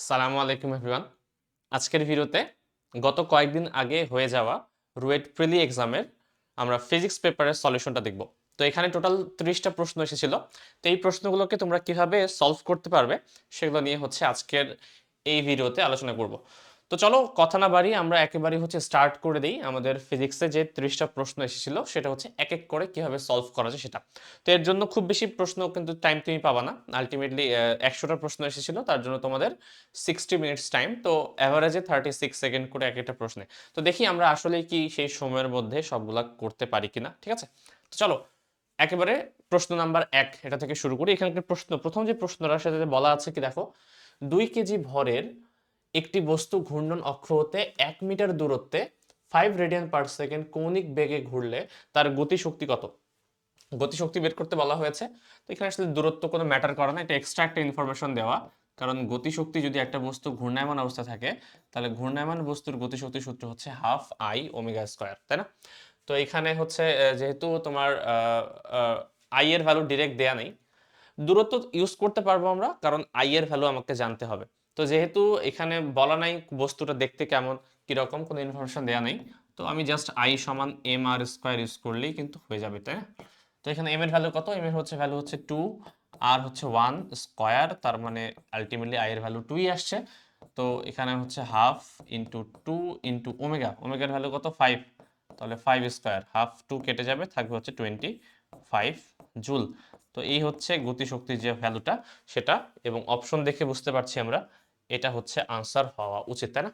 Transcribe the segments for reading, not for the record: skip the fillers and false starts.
সালামু আলাইকুম এভরিওয়ান। আজকের ভিডিওতে গত কয়েকদিন আগে হয়ে যাওয়া রুয়েট প্রিলি এক্সামের আমরা ফিজিক্স পেপারের সলিউশনটা দেখব। তো এখানে টোটাল 30টা প্রশ্ন এসেছিল। তো এই প্রশ্নগুলোকে তোমরা কিভাবে সলভ করতে পারবে সেগুলো নিয়ে হচ্ছে আজকের এই ভিডিওতে আলোচনা করব। তো চলো কথা না বাড়িয়ে আমরা একেবারে হচ্ছে স্টার্ট করে দিই। আমাদের ফিজিক্সে যে 30টা প্রশ্ন এসেছিল সেটা হচ্ছে এক এক করে কিভাবে সলভ করা যায় সেটা। তো এর জন্য খুব বেশি প্রশ্ন কিন্তু টাইম তুমি পাবা না। আলটিমেটলি 100টা প্রশ্ন এসেছিল, তার জন্য তোমাদের 60 মিনিটস টাইম। তো অ্যাভারেজে 36 সেকেন্ড করে এক একটা প্রশ্নে। তো দেখি আমরা আসলে কি সেই সময়ের মধ্যে সবগুলা করতে পারি কিনা। ঠিক আছে, তো চলো একেবারে প্রশ্ন নাম্বার 1 এটা থেকে শুরু করি। এখানকার প্রথম যে প্রশ্নটা সেটাতে বলা আছে কি দেখো, 2 কেজি ভরের একটি বস্তু ঘূর্ণন অক্ষ হতে 1 মিটার দূরত্বে 5 রেডিয়ান পার সেকেন্ড কৌণিক বেগে ঘুরলে তার গতিশক্তি কত? গতিশক্তি বের করতে বলা হয়েছে। তো এখানে আসলে দূরত্ব কোনো ম্যাটার করে না, এটা এক্সট্রা একটা ইনফরমেশন দেওয়া। কারণ গতিশক্তি যদি একটা বস্তু ঘূর্ণায়মান অবস্থা থাকে, তাহলে ঘূর্ণায়মান বস্তুর গতিশক্তির সূত্র হচ্ছে হাফ আই ওমেগা স্কোয়ার, তাই না? তো এখানে হচ্ছে যেহেতু তোমার আই এর ভ্যালু ডিরেক্ট দেয়া নেই, দূরত্ব ইউজ করতে পারবো আমরা, কারণ আই এর ভ্যালু আমাকে জানতে হবে। তো যেহেতু এখানে বলা নাই বস্তুটা দেখতে কেমন কিরকম, কোনো ইনফরমেশন দেওয়া নেই, তো আমি জাস্ট আই সমান এম আর স্কোয়ার ইউজ করলেই কিন্তু হয়ে যাবে, তাই না? তো এখানে এম এর ভ্যালু কত? এম এর ভ্যালু হচ্ছে 2, আর হচ্ছে 1 স্কোয়ার, তার মানে আলটিমেটলি আই এর ভ্যালু 2ই আসছে। তো এখানে হচ্ছে হাফ ইন্টু 2 ইন্টু ওমেগা, ওমেগার ভ্যালু কত? 5, তাহলে 5 স্কোয়ার, হাফ 2 কেটে যাবে, থাকবে হচ্ছে 25 জুল। তো এই হচ্ছে গতিশক্তির যে ভ্যালুটা সেটা, এবং অপশন দেখে বুঝতে পারছি আমরা এটা হচ্ছে আনসার হওয়া উচিত, তাই না?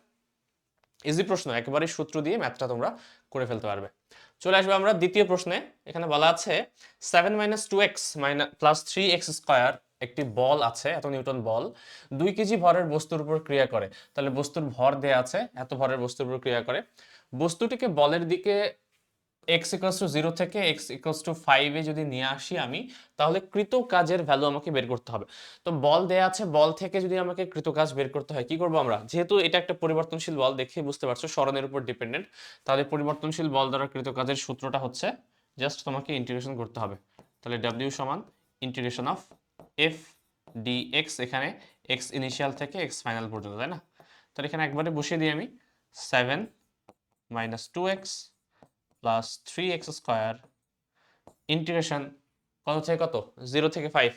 ইজি প্রশ্ন, একেবারে সূত্র দিয়ে ম্যাথটা তোমরা করে ফেলতে পারবে। চলে আসবে আমরা দ্বিতীয় প্রশ্নে। এখানে বলা আছে 7 - 2x + 3x স্কোয়ার একটি বল আছে, এত নিউটন বল 2 কেজি ভরের বস্তুর উপর ক্রিয়া করে। তাহলে বস্তুর ভর দেয়া আছে, এত ভরের বস্তুর উপর ক্রিয়া করে। বস্তুটিকে বলের দিকে x = 0 থেকে x = 5 এ যদি নিয়ে আসি আমি, তাহলে কৃত কাজের ভ্যালু আমাকে বের করতে হবে। তো বল দেয়া আছে, বল থেকে যদি আমাকে কৃত কাজ বের করতে হয় কি করব আমরা? যেহেতু এটা একটা পরিবর্তনশীল বল, দেখে বুঝতে পারছো সরণের উপর ডিপেন্ডেন্ট, তাহলে পরিবর্তনশীল বল দ্বারা কৃত কাজের সূত্রটা হচ্ছে জাস্ট তোমাকে ইন্টিগ্রেশন করতে হবে। তাহলে w সমান ইন্টিগ্রেশন অফ f dx, এখানে x ইনিশিয়াল থেকে x ফাইনাল পর্যন্ত, তাই না? তাহলে এখানে একবারে বসিয়ে দিই আমি 7 - 2x plus 3x square integration কত থেকে কত? 0 থেকে 5,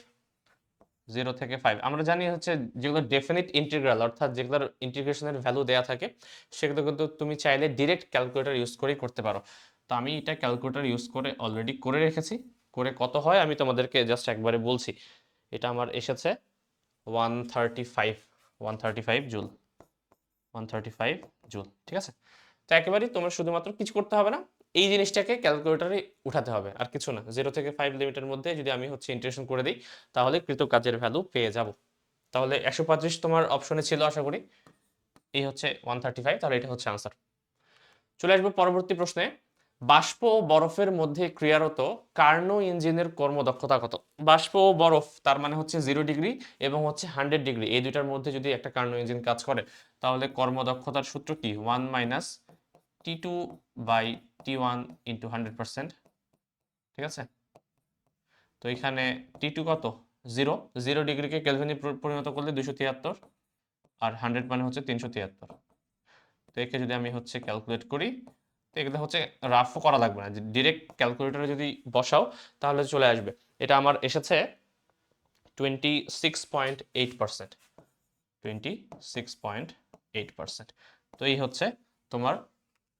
0 থেকে 5 আমরা জানি হচ্ছে যেগুলো ডেফিনিট ইন্টিগ্রাল, অর্থাৎ যেগুলোর ইন্টিগ্রেশনের ভ্যালু দেয়া থাকে সেগুলো কিন্তু তুমি চাইলে ডিরেক্ট ক্যালকুলেটর ইউজ করেই করতে পারো। তো আমি এটা ক্যালকুলেটর ইউজ করে অলরেডি করে রেখেছি। করে কত হয় আমি তোমাদেরকে জাস্ট একবারে বলছি। এটা আমার এসেছে 135, 135 জুল, 135 জুল। ঠিক আছে, তো একেবারেই তোমার শুধুমাত্র কিছু করতে হবে না, এই জিনিসটাকে ক্যালকুলেটরে উঠাতে হবে, আর কিছু না। 0 থেকে 5 লিমিটের মধ্যে যদি আমি হচ্ছে ইন্টিগ্রেশন করে দিই, তাহলে কৃত কাজের ভ্যালু পেয়ে যাব। তাহলে 125 তোমার অপশনে ছিল আশা করি, এই হচ্ছে 135, তাহলে এটা হচ্ছে আনসার। চলে আসবো পরবর্তী প্রশ্নে। বাষ্প ও বরফের মধ্যে ক্রিয়ারত কার্নো ইঞ্জিনের কর্মদক্ষতা কত? বাষ্প ও বরফ, তার মানে হচ্ছে 0 ডিগ্রি এবং হচ্ছে 100 ডিগ্রি, এই দুটার মধ্যে যদি একটা কার্নো ইঞ্জিন কাজ করে, তাহলে কর্মদক্ষতার সূত্র কি? 1 - T2/T1 × 100%। ঠিক আছে, তো এখানে T2 কত? 0, 0 ডিগ্রিকে কেলভিনে পরিণত করলে 273, আর 100 মানে হচ্ছে 373। তো একে যদি আমি হচ্ছে ক্যালকুলেট করি, তো এগুলো হচ্ছে রাফও করা লাগবে না, ডিরেক্ট ক্যালকুলেটরে যদি বসাও তাহলে চলে আসবে। এটা আমার এসেছে 26.8%, 26.8%। তো এই হচ্ছে তোমার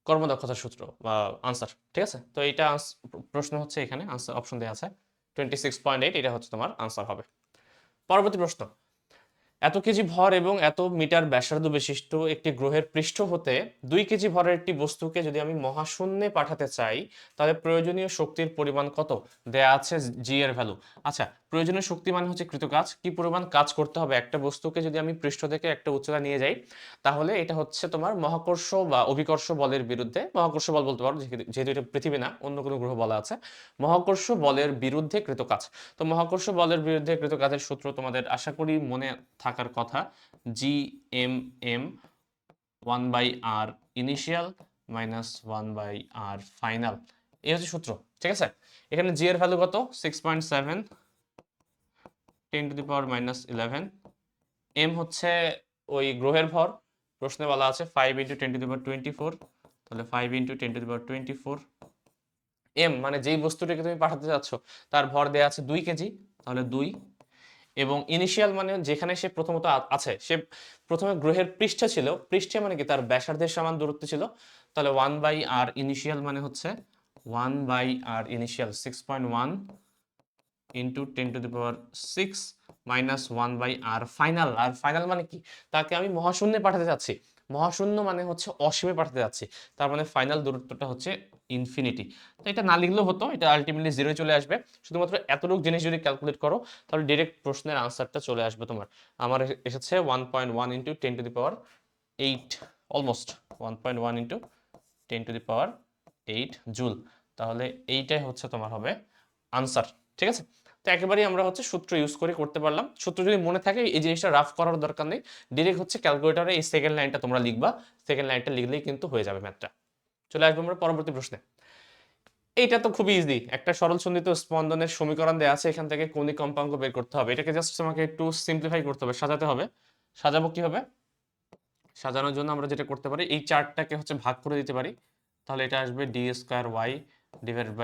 কর্মদক্ষতার সূত্র বা আনসার। ঠিক আছে, তো এইটা প্রশ্ন হচ্ছে এখানে আনসার অপশন দেওয়া আছে 26.8, এটা হচ্ছে তোমার আনসার হবে। পরবর্তী প্রশ্ন। এত কেজি ভর এবং এত মিটার ব্যাসার্ধ বিশিষ্ট একটি গ্রহের পৃষ্ঠ হতে 2 কেজি ভরের একটি বস্তুকে যদি আমি মহাশূন্যে পাঠাতে চাই, তাহলে প্রয়োজনীয় শক্তির পরিমাণ কত? দেয়া আছে জি এর ভ্যালু। আচ্ছা, প্রয়োজনীয় শক্তি মানে হচ্ছে কৃত কাজ, কি পরিমাণ কাজ করতে হবে একটা বস্তুকে যদি আমি পৃষ্ঠ থেকে একটা উচ্চতা নিয়ে যাই, তাহলে এটা হচ্ছে তোমার মহাকর্ষ বা অভিকর্ষ বলের বিরুদ্ধে, মহাকর্ষ বল বলতে পারো যেহেতু এটা পৃথিবী না, অন্য কোনো গ্রহ বলা আছে, মহাকর্ষ বলের বিরুদ্ধে কৃত কাজ। তো মহাকর্ষ বলের বিরুদ্ধে কৃত কাজের সূত্র তোমাদের আশা করি মনে থাকার কথা, G M M 1/r initial minus 1/r final, এই হচ্ছে সূত্র। ঠিক আছে, এখানে জি এর ভ্যালু কত? 6.7 10⁻⁻11, এম হচ্ছে ওই গ্রহের ভর প্রশ্নে বলা আছে 5 × 10⁻24, তাহলে 5 × 10⁻24 এম, মানে যেই বস্তুটাকে তুমি পাঠাতে যাচ্ছ তার ভর দেয়া আছে 2 কেজি, তাহলে 2। এবং ইনিশিয়াল মানে যেখানে সে প্রথমত আছে, সে প্রথমে গ্রহের পৃষ্ঠে ছিল, পৃষ্ঠে মানে কি তার ব্যাসার্ধের সমান দূরত্বে ছিল, তাহলে 1/r ইনিশিয়াল মানে হচ্ছে 1/r initial 6.1 into 10⁻6 minus 1/r final. আর ফাইনাল মানে কি, তাকে আমি মহাশূন্যে পাঠাতে যাচ্ছি, মহাশূন্য মানে হচ্ছে অসীমে পাঠাতে যাচ্ছি, তার মানে ফাইনাল দূরত্বটা হচ্ছে ইনফিনিটি। তো এটা না লিখলেও হতো, এটা আলটিমেটলি 0 চলে আসবে। শুধুমাত্র এতটুকু জিনিস যদি ক্যালকুলেট করো তাহলে ডিরেক্ট প্রশ্নের আনসারটা চলে আসবে তোমার। আমার এসেছে 1.1 ইন্টু 10⁻8, অলমোস্ট 1.1 ইন্টু 10⁻8 জুল। তাহলে এইটাই হচ্ছে তোমার হবে আনসার, ঠিক আছে। তো একেবারেই আমরা হচ্ছে সূত্র ইউজ করে করতে পারলাম। সূত্র যদি মনে থাকে এই জিনিসটা রাফ করার দরকার নেই, ডিরেক্ট হচ্ছে ক্যালকুলেটরে এই সেকেন্ড লাইনটা তোমরা লিখবা, সেকেন্ড লাইনটা লিখলেই কিন্তু হয়ে যাবে ম্যাথটা। চলে আসবো আমরা পরবর্তী প্রশ্নে। এইটা তো খুবই ইজি, একটা সরল সন্ধিত স্পন্দনের সমীকরণ দেওয়া আছে, এখান থেকে কৌণিক কম্পাঙ্ক বের করতে হবে। এটাকে জাস্ট তোমাকে একটু সিম্পলিফাই করতে হবে, সাজাতে হবে। সাজাবো কিভাবে? সাজানোর জন্য আমরা যেটা করতে পারি, এই চার্টটাকে হচ্ছে ভাগ করে দিতে পারি, তাহলে এটা আসবে d²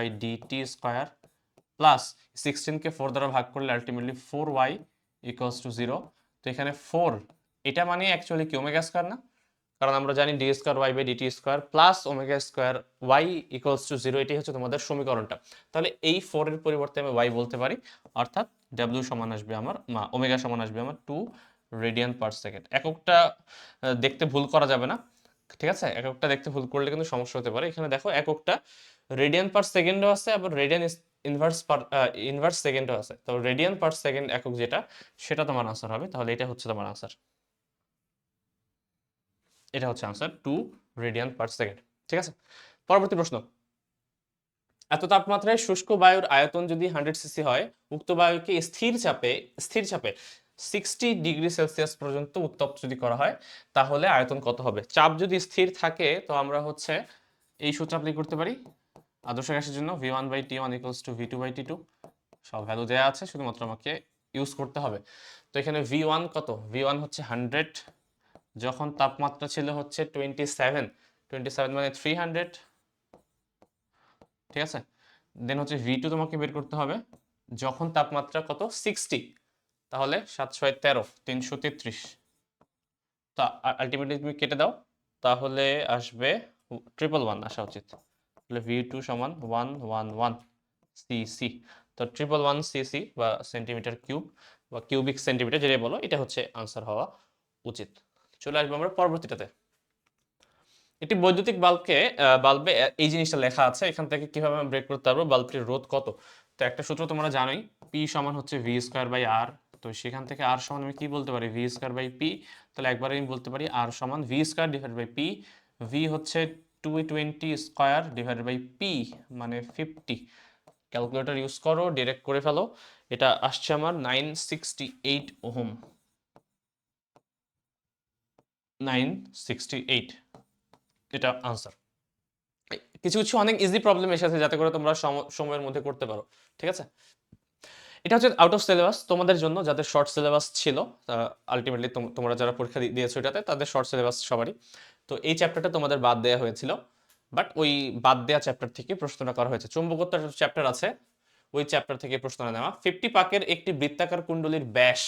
y/dt² প্লাস 16কে 4 দ্বারা ভাগ করলে আলটিমেটলি 4y = 0। তো এখানে 4 এটা মানে অ্যাকচুয়ালি কি ওমেগা স্কয়ার না, কারণ আমরা জানি d² y/dt² plus omega square y = 0, এটাই হচ্ছে তোমাদের সমীকরণটা। তাহলে এই 4 এর পরিবর্তে আমি y বলতে পারি, অর্থাৎ w সমান আসবে আমার ওমেগা সমান আসবে আমার 2 রেডিয়ান পার সেকেন্ড। এককটা দেখতে ভুল করা যাবে না, ঠিক আছে, এককটা দেখতে ভুল করলে কিন্তু সমস্যা হতে পারে। এখানে দেখো এককটা রেডিয়ান পার সেকেন্ডও আছে, আবার রেডিয়ান ইনভার্স সেকেন্ডও আছে। তো রেডিয়ান পার সেকেন্ড একক যেটা, সেটা তোমার আনসার হবে। তাহলে এটা হচ্ছে তোমার আনসার, এটা হচ্ছে আনসার 2 রেডিয়ান পার সেকেন্ড, ঠিক আছে। পরবর্তী প্রশ্ন, এত তাপমাত্রায় শুষ্ক বায়ুর আয়তন যদি 100 সিসি হয়, উক্ত বায়ুকে স্থির চাপে 60°C পর্যন্ত উত্তপ্ত যদি করা হয়, তাহলে আয়তন কত হবে? চাপ যদি স্থির থাকে তো আমরা হচ্ছে এই সূত্র অ্যাপ্লাই করতে পারি আদর্শ গ্যাসের জন্য, V1/T1 = V2/T2। সব ভ্যালু দেওয়া আছে, শুধুমাত্র আমাকে ইউজ করতে হবে। তো এখানে V1 কত? V1 হচ্ছে 100, যখন তাপমাত্রা ছিল হচ্ছে 27 মানে 300, ঠিক আছে। দেন হচ্ছে V2 তোমাকে বের করতে হবে যখন তাপমাত্রা কত 60, তাহলে 7×6 = 13 333। তো আলটিমেটলি তুমি কেটে দাও, তাহলে আসবে 111 আসা উচিত। তাহলে V2 সমান 111 সিসি। তো 111 সিসি বা সেন্টিমিটার কিউব বা কিউবিক সেন্টিমিটার যেটাই বলো, এটা হচ্ছে আনসার হওয়া উচিত। চলে আসবো আমরা পরবর্তীটাতে। একটি বৈদ্যুতিক বাল্বে এই জিনিসটা লেখা আছে, এখান থেকে কিভাবে আমরা ব্রেক করতে পারবো, বাল্বটির রোধ কত। তো একটা সূত্র তোমরা জানোই, P সমান হচ্ছে V²/R। তো সেখান থেকে R সমান আমি কি বলতে পারি, V²/P। তাহলে একবার আমি বলতে পারি R সমান V²/P। V হচ্ছে 220² P মানে 50। ক্যালকুলেটর ইউজ করো, ডিরেক্ট করে ফেলো। এটা আসছে আমার 968 ওহম, 968, এটা আনসার। কিছু কিছু অনেক ইজি প্রবলেম এসেছে যাতে করে তোমরা সময়ের মধ্যে করতে পারো, ঠিক আছে। এটা হচ্ছে আউট অফ সিলেবাস তোমাদের জন্য, যাদের শর্ট সিলেবাস ছিল, আলটিমেটলি তোমরা যারা পরীক্ষা দিয়েছো এটাতে, তাদের শর্ট সিলেবাস সবারই। তো এই চ্যাপ্টারটা তোমাদের বাদ দেওয়া হয়েছিল, বাট ওই বাদ দেওয়া চ্যাপ্টার থেকে প্রশ্নটা করা হয়েছে। চৌম্বকত্বের চ্যাপ্টার আছে, ওই চ্যাপ্টার থেকে প্রশ্নটা নেওয়া। 50 পাকের একটি বৃত্তাকার কুণ্ডলীর ব্যাস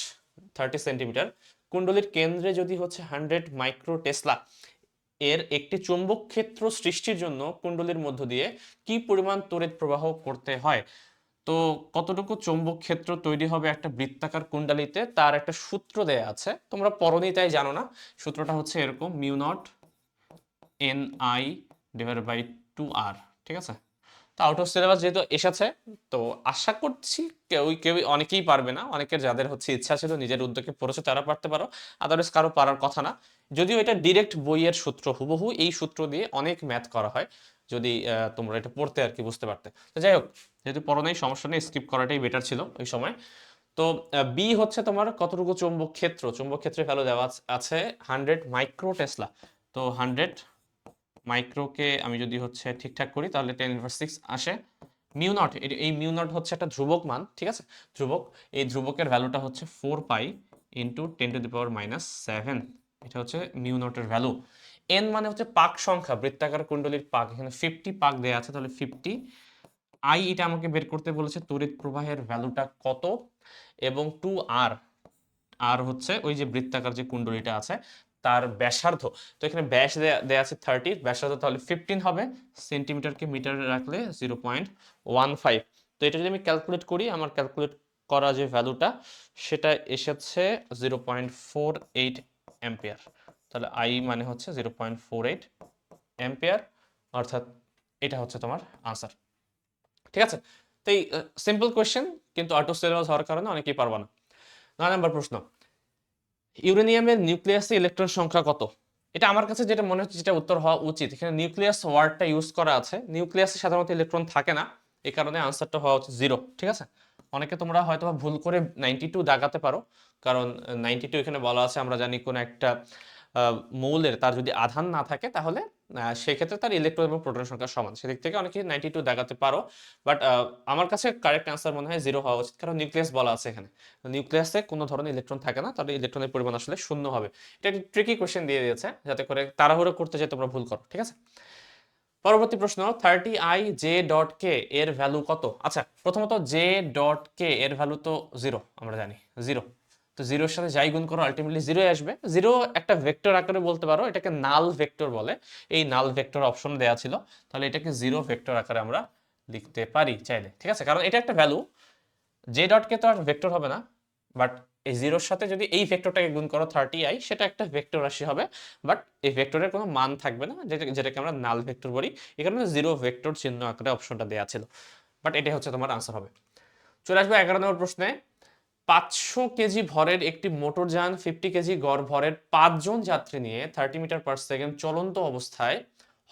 30 সেন্টিমিটার, কুণ্ডলীর কেন্দ্রে যদি হচ্ছে 100 মাইক্রো টেসলা এর একটি চৌম্বক ক্ষেত্র সৃষ্টির জন্য কুণ্ডলীর মধ্য দিয়ে কি পরিমাণ তড়িৎ প্রবাহ করতে হয়। তো কতটুকু চৌম্বক ক্ষেত্র তৈরি হবে একটা বৃত্তাকার কুণ্ডলীতে, তার একটা সূত্র দেয়া আছে, তোমরা পড়োনি তাই জানো না। সূত্রটা হচ্ছে এরকম, μ0 Ni/2r, ঠিক আছে। তো আউট অফ সিলেবাস যেহেতু এসেছে, তো আশা করছি কেউ অনেকেই পারবে না, অনেকের যাদের হচ্ছে ইচ্ছা ছিল নিজের উদ্যোগে পড়েছে তারা পারতে পারো, আদারওয়াইজ কারো পারার কথা না। যদিও এটা ডিরেক্ট বইয়ের সূত্র, হুবহু এই সূত্র দিয়ে অনেক ম্যাথ করা হয়, যদি তোমরা এটা পড়তে আর কি বুঝতে পারতে। তো যাই হোক, যেহেতু পড়ো নেই সমস্যা নেই, স্কিপ করাটাই বেটার ছিল ওই সময়। তো বি হচ্ছে তোমার কতটুকু চৌম্বক ক্ষেত্র, চৌম্বক ক্ষেত্রের ভ্যালু দেওয়া আছে 100 মাইক্রো টেসলা। তো 100 মাইক্রোকে আমি যদি হচ্ছে ঠিকঠাক করি তাহলে 10⁻6 আসে। μ0, এই μ0 হচ্ছে একটা ধ্রুবক মান, ঠিক আছে, ধ্রুবক। এই ধ্রুবকের ভ্যালুটা হচ্ছে 4 পাই ইন্টু 10⁻⁷ এটা হচ্ছে মিউ নটের ভ্যালু। এন মানে হচ্ছে পাক সংখ্যা, বৃত্তাকার কুণ্ডলীর পাক, এখানে 50 পাক দেওয়া আছে, তাহলে 50। আই এটা আমাকে বের করতে বলেছে তড়িৎ প্রবাহের ভ্যালুটা কত, এবং 2 আর, আর হচ্ছে ওই যে বৃত্তাকার যে কুণ্ডলীটা আছে তার ব্যাসার্ধ। তো এখানে ব্যাস দেয়া আছে 30, ব্যাসার্ধ তাহলে 15 হবে, সেন্টিমিটারকে মিটারে রাখলে 0.15। তো এটা যদি আমি ক্যালকুলেট করি, আমার ক্যালকুলেট করা যে ভ্যালুটা সেটা এসেছে 0.48 অ্যাম্পিয়ার। তাহলে আই মানে হচ্ছে 0.48 অ্যাম্পিয়ার, অর্থাৎ এটা হচ্ছে তোমার আনসার। ঠিক আছে, তো এই সিম্পল কোয়েশ্চেন, কিন্তু আউট অফ সিলেবাস হওয়ার কারণে অনেকেই পারবা না। 9 নম্বর প্রশ্ন, ইউরেনিয়ামের নিউক্লিয়াসে ইলেকট্রন সংখ্যা কত? এটা আমার কাছে যেটা মনে হচ্ছে যেটা উত্তর হওয়া উচিত, এখানে নিউক্লিয়াস ওয়ার্ডটা ইউজ করা আছে, নিউক্লিয়াসে সাধারণত ইলেকট্রন থাকে না, এই কারণে আনসারটা হওয়া উচিত 0। ঠিক আছে, অনেকে তোমরা হয়তো ভুল করে 92 দাগাতে পারো, কারণ 92 এখানে বলা আছে, আমরা জানি কোন একটা মৌলের তার যদি আধান না থাকে তাহলে সেক্ষেত্রে তার ইলেকট্রন এবং প্রোটনের সংখ্যা সমান, সেদিক থেকে অনেকে 92 দাগাতে পারো। বাট আমার কাছে কারেক্ট আনসার মনে হয় 0 হওয়া উচিত, কারণ নিউক্লিয়াস বলা আছে এখানে, নিউক্লিয়াসে কোনো ধরনের ইলেকট্রন থাকে না, তাহলে ইলেকট্রনের পরিমাণ আসলে শূন্য হবে। এটা একটি ট্রিকি কোশ্চেন দিয়ে দিয়েছে, যাতে করে তাড়াহুড়ো করতে যেয়ে তোমরা ভুল করো। ঠিক আছে, পরবর্তী প্রশ্ন, 30i j ডট কে এর ভ্যালু কত? আচ্ছা, প্রথমত j ডট কে এর ভ্যালু তো 0, আমরা জানি 0। তো 0-এর সাথে যাই গুণ করো আলটিমেটলি 0 আসবে। 0 একটা ভেক্টর আকারে বলতে পারো, এটাকে নাল ভেক্টর বলে, এই নাল ভেক্টর অপশন দেয়া ছিল, তাহলে এটাকে 0 ভেক্টর আকারে আমরা লিখতে পারি চাইলে। ঠিক আছে, কারণ এটা একটা ভ্যালু, জে ডট কে তো আর ভেক্টর হবে না, বাট এই 0-এর সাথে যদি এই ভেক্টরটাকে গুণ করো 30i, সেটা একটা ভেক্টর রাশি হবে, বাট এই ভেক্টরের কোনো মান থাকবে না, যেটাকে আমরা নাল ভেক্টর বলি, এই কারণে 0 ভেক্টর চিহ্ন আকারে অপশনটা দেওয়া ছিল। বাট এটাই হচ্ছে তোমার আনসার হবে। চলে আসবে 11 নম্বর প্রশ্নে, 500 কেজি ভরের একটি মোটরযান 50 কেজি গড় ভরের 5 জন যাত্রী নিয়ে 30 মিটার পার সেকেন্ড চলন্ত অবস্থায়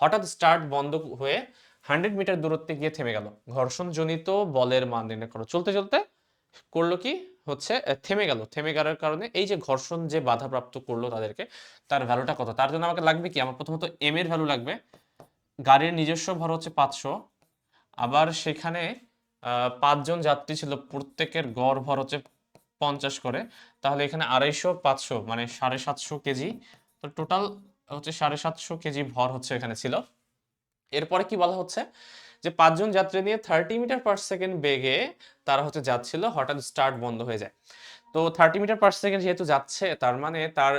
হঠাৎ স্টার্ট বন্ধ হয়ে 100 মিটার দূরত্বে গিয়ে থেমে গেল। ঘর্ষণজনিত বলের মান নির্ণয় করো। চলতে চলতে করলো কি, হচ্ছে থেমে গেল, থেমে গেলার কারণে এই যে ঘর্ষণ যে বাধাপ্রাপ্ত করলো তাদেরকে, তার ভ্যালুটা কত? তার জন্য আমাকে লাগবে কি, আমার প্রথমত এম এর ভ্যালু লাগবে, গাড়ির নিজস্ব ভর হচ্ছে 500, আবার সেখানে 5 জন যাত্রী ছিল, প্রত্যেকের গড় ভর হচ্ছে 50 করে, তাহলে এখানে 250 500 মানে 750 কেজি, তো টোটাল হচ্ছে 750 কেজি ভর হচ্ছে এখানে ছিল। এরপরে কি বলা হচ্ছে, যে 5 জন যাত্রী নিয়ে 30 মিটার পার সেকেন্ড বেগে তারা হচ্ছে যাচ্ছিল, হঠাৎ স্টার্ট বন্ধ হয়ে যায়। তো 30 মিটার পার সেকেন্ড যেহেতু যাচ্ছে, তার মানে তার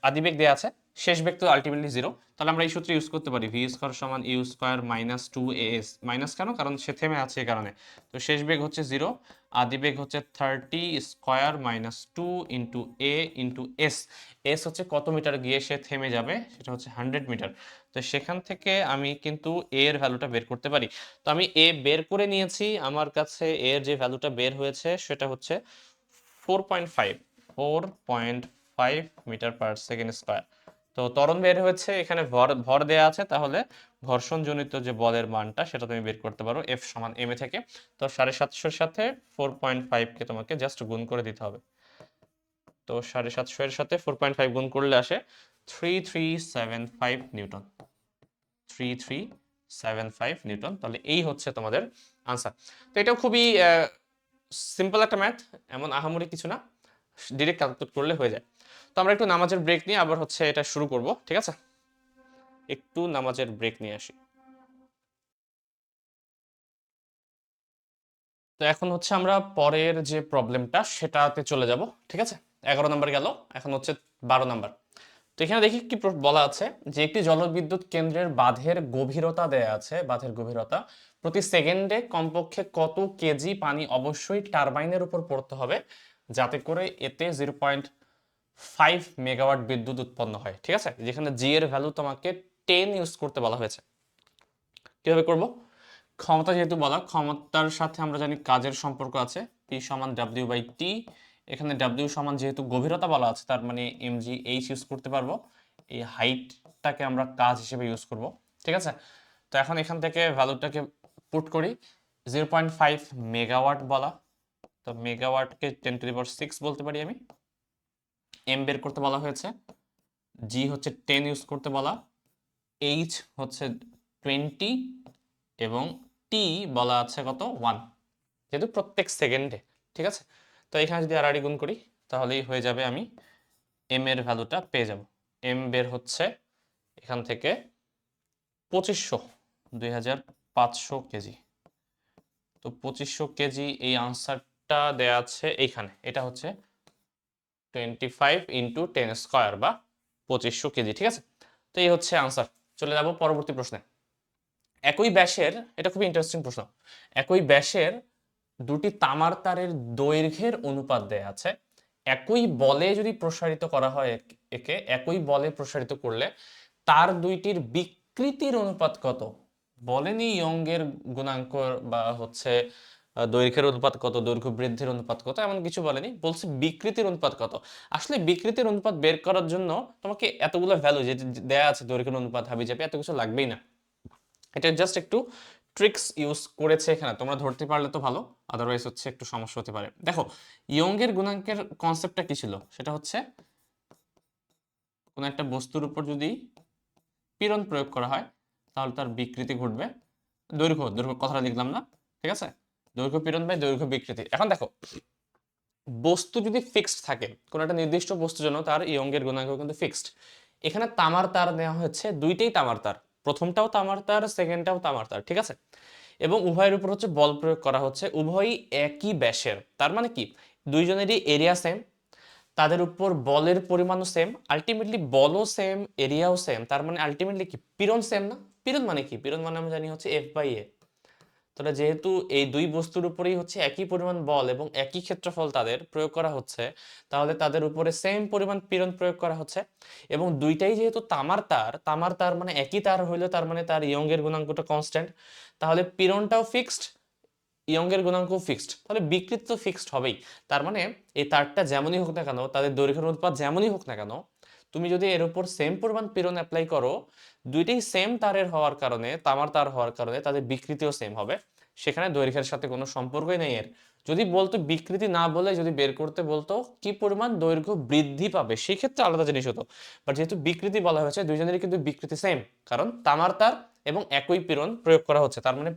আদি বেগ দেওয়া আছে, শেষ বেগ তো আলটিমেটলি 0, তাহলে আমরা এই সূত্র ইউজ করতে পারি, ভি স্কয়ার সমান U square minus 2as, minus কেন, কারণ সে থেমে আছে এই কারণে। তো শেষ বেগ হচ্ছে 0, আদি বেগ হচ্ছে 30 স্কয়ার মাইনাস 2 ইন্টু এ ইন্টু এস। এস হচ্ছে কত মিটার গিয়ে সে থেমে যাবে, সেটা হচ্ছে 100 মিটার। তো সেখান থেকে আমি কিন্তু এ এর ভ্যালুটা বের করতে পারি। তো আমি এ বের করে নিয়েছি, আমার কাছে এর যে ভ্যালুটা বের হয়েছে সেটা হচ্ছে 4.5 মিটার পার সেকেন্ড স্কয়ার। তো ত্বরণ বের হয়েছে, এখানে ভর ভর দেয়া আছে, তাহলে ঘর্ষণজনিত যে বলের মানটা সেটা তুমি বের করতে পারো এফ সমান এম এ থেকে। তো 750-এর সাথে 4.5 কে তোমাকে জাস্ট গুণ করে দিতে হবে। তো 750 এর সাথে 4.5 গুণ করলে আসে 3375 নিউটন, 3375 নিউটন। তাহলে এই হচ্ছে তোমাদের আনসার। তো এটাও খুবই সিম্পল একটা ম্যাথ, এমন আহামরি কিছু না, ডিরেক্ট ক্যালকুলেট করলে হয়ে যায়। তো আমরা একটু নামাজের ব্রেক নিয়ে আবার হচ্ছে এটা শুরু করব। ঠিক আছে, একটু নামাজের ব্রেক নিয়ে আসি। তো এখন হচ্ছে আমরা পরের যে প্রবলেমটা সেটাতে চলে যাব। ঠিক আছে, 11 নাম্বার গেল, এখন হচ্ছে 12 নাম্বার। তো এখানে দেখি কি বলা আছে, যে একটি জলবিদ্যুৎ কেন্দ্রের বাঁধের গভীরতা দেয়া আছে, বাঁধের গভীরতা প্রতি সেকেন্ডে কমপক্ষে কত কেজি পানি অবশ্যই টারবাইনের উপর পড়তে হবে, যাতে করে এতে 0.5 মেগাওয়াট বিদ্যুৎ উৎপন্ন হয়। ঠিক আছে, যেখানে জি এর ভ্যালু তোমাকে 10 ইউজ করতে বলা হয়েছে। কিভাবে করব, ক্ষমতা যেহেতু বলা, ক্ষমতার সাথে আমরা জানি কাজের সম্পর্ক আছে, পি সমান ডাব্লিউ বাই টি। এখানে ডাব্লিউ সমান যেহেতু গভীরতা বলা আছে, তার মানে এমজি এইচ ইউজ করতে পারবো, এই হাইটটাকে আমরা কাজ হিসেবে ইউজ করব। ঠিক আছে, তো এখন এখান থেকে ভ্যালুটাকে পুট করি, 0.5 মেগাওয়াট বলা, তো মেগাওয়াটকে 10⁶ বলতে পারি আমি। এম বের করতে বলা হয়েছে, জি হচ্ছে 10 ইউজ করতে বলা, এইচ হচ্ছে 20, এবং টি বলা আছে কত 1, যেহেতু প্রত্যেক সেকেন্ডে। ঠিক আছে, তো এখানে যদি আর গুণ করি তাহলেই হয়ে যাবে আমি এম এর ভ্যালুটা পেয়ে যাব। এম বের হচ্ছে এখান থেকে 2500, 2500 কেজি। তো 2500 কেজি এই আনসারটা দেয়া আছে এইখানে। এটা হচ্ছে 25 ইন্টু 10 স্কোয়ার বা 2500 কেজি, ঠিক আছে? তো এই হচ্ছে আনসার। চলে যাব পরবর্তী প্রশ্নে। একই ব্যাসের, এটা খুবই ইন্টারেস্টিং প্রশ্ন, একই ব্যাসের দুটি তামার তারের দৈর্ঘ্যের অনুপাত দেয়া আছে। একই বলে যদি প্রসারিত করা হয় একে, একই বলে প্রসারিত করলে তার দুইটির বিকৃতির অনুপাত কত? বলেনি ইয়ংয়ের গুণাঙ্ক বা হচ্ছে দৈর্ঘ্যের অনুপাত কত, দৈর্ঘ্য বৃদ্ধির অনুপাত কত, এমন কিছু বলেনি, বলছে বিকৃতির অনুপাত কত। আসলে বিকৃতির অনুপাত বের করার জন্য তোমাকে এতগুলো ভ্যালু যে দেয়া আছে, দৈর্ঘ্যের অনুপাত হাবিজাবি এত কিছু লাগবেই না। এটা জাস্ট একটু ট্রিক্স ইউজ করেছে এখানে, তোমরা ধরতে পারলে তো ভালো, আদারওয়াইজ হচ্ছে একটু সমস্যা হতে পারে। দেখো ইয়ংয়ের গুণাঙ্কের কনসেপ্টটা কি ছিল, সেটা হচ্ছে কোন একটা বস্তুর উপর যদি পীড়ন প্রয়োগ করা হয় তাহলে তার বিকৃতি ঘটবে। দৈর্ঘ্য, দৈর্ঘ্য কথাটা লিখলাম না, ঠিক আছে? দৈর্ঘ্য পীড়ন বাই দৈর্ঘ্য বিকৃতি। এখন দেখো বস্তু যদি ফিক্সড থাকে, কোন একটা নির্দিষ্ট বস্তুর জন্য তার ইয়ংয়ের গুণাঙ্ক কিন্তু ফিক্সড। এখানে তামার তার নেওয়া হচ্ছে, দুইটাই তামার তার, প্রথমটাও তামার তার, সেকেন্ডটাও তামার তার, ঠিক আছে? এবং উভয়ের উপর হচ্ছে বল প্রয়োগ করা হচ্ছে, উভয়ই একই ব্যাসের। তার মানে কি, দুইজনেরই এরিয়া সেম, তাদের উপর বলের পরিমাণও সেম, আলটিমেটলি বলও সেম, এরিয়াও সেম। তার মানে আলটিমেটলি কি, পীড়ন সেম না? পীড়ন মানে কি, পীড়ন মানে আমরা জানি হচ্ছে এফ বাই এ। তাহলে যেহেতু এই দুই বস্তুর উপরেই হচ্ছে একই পরিমাণ বল এবং একই ক্ষেত্রফল তাদের প্রয়োগ করা হচ্ছে, তাহলে তাদের উপরে সেম পরিমাণ পীড়ন প্রয়োগ করা হচ্ছে। এবং দুইটাই যেহেতু তামার তার, তামার তার মানে একই তার হইলে তার মানে তার ইয়ংয়ের গুণাঙ্কটা কনস্ট্যান্ট, তাহলে পীড়নটাও ফিক্সড, ইয়ংয়ের গুণাঙ্কও ফিক্সড, তাহলে বিকৃতি তো ফিক্সড হবেই। তার মানে এই তারটা যেমনই হোক না কেন, তাদের দৈর্ঘ্যের অনুপাত যেমনই হোক না কেন, তুমি যদি এর উপর সেম পরিমাণ পীড়ন অ্যাপ্লাই করো, দুইটাই সেম তারের হওয়ার কারণে, তামার তার হওয়ার কারণে তাদের বিকৃতিও সেম হবে। সেখানে দৈর্ঘ্যের সাথে কোনো সম্পর্কই নেই এর। যদি বলতো বিকৃতি না বলে যদি বের করতে বলতো কি পরিমাণ দৈর্ঘ্য বৃদ্ধি পাবে, সেই ক্ষেত্রে আলাদা জিনিস হতো। বাট যেহেতু বিকৃতি বলা হয়েছে, দুইজনেরই কিন্তু বিকৃতি সেম, কারণ তামার তার এবং একই পীড়ন প্রয়োগ করা হচ্ছে। তার মানে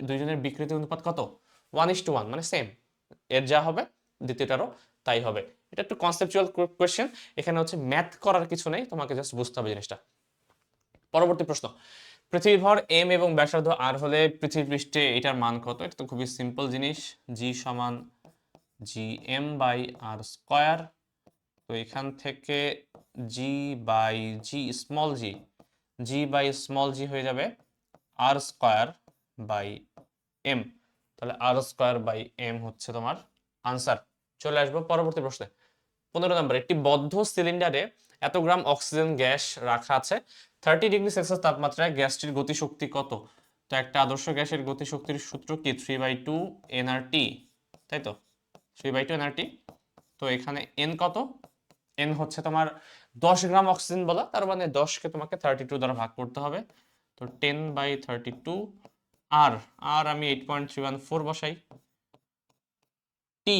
দুইজনের বিকৃতি অনুপাত কত? 1:1, মানে সেম। এর যা হবে দ্বিতীয়টারও তাই হবে। এটা একটু কনসেপচুয়াল কোয়েশ্চেন, এখানে হচ্ছে ম্যাথ করার কিছু নেই, তোমাকে জাস্ট বুঝতে হবে জিনিসটা। পরবর্তী প্রশ্ন, পৃথিবীর ভর এম এবং ব্যাসার্ধ আর হলে পৃথিবী পৃষ্ঠে এটার মান কত? এটা তো খুবই সিম্পল জিনিস, জি সমান g M by r square. তো এখান থেকে g by g small g, g by small g হয়ে যাবে আর স্কোয়ার বাই এম। তাহলে আর স্কোয়ার বাই এম হচ্ছে তোমার আনসার। চলে আসবো পরবর্তী প্রশ্নে। 15 নম্বর, একটি বদ্ধ সিলিন্ডারে এত গ্রাম অক্সিজেন গ্যাস রাখা আছে, 30°C তাপমাত্রায় গ্যাসটির গতিশক্তি কত? তো একটা আদর্শ গ্যাসের গতিশক্তির সূত্র কি, 3/2 nRT, তাই তো? 3/2 nRT। তো এখানে এন কত? এন হচ্ছে তোমার 10 গ্রাম অক্সিজেন বলা, তার মানে 10কে তোমাকে 32 দ্বারা ভাগ করতে হবে। তো 10/32। আর আর আমি 8.314 বসাই। টি,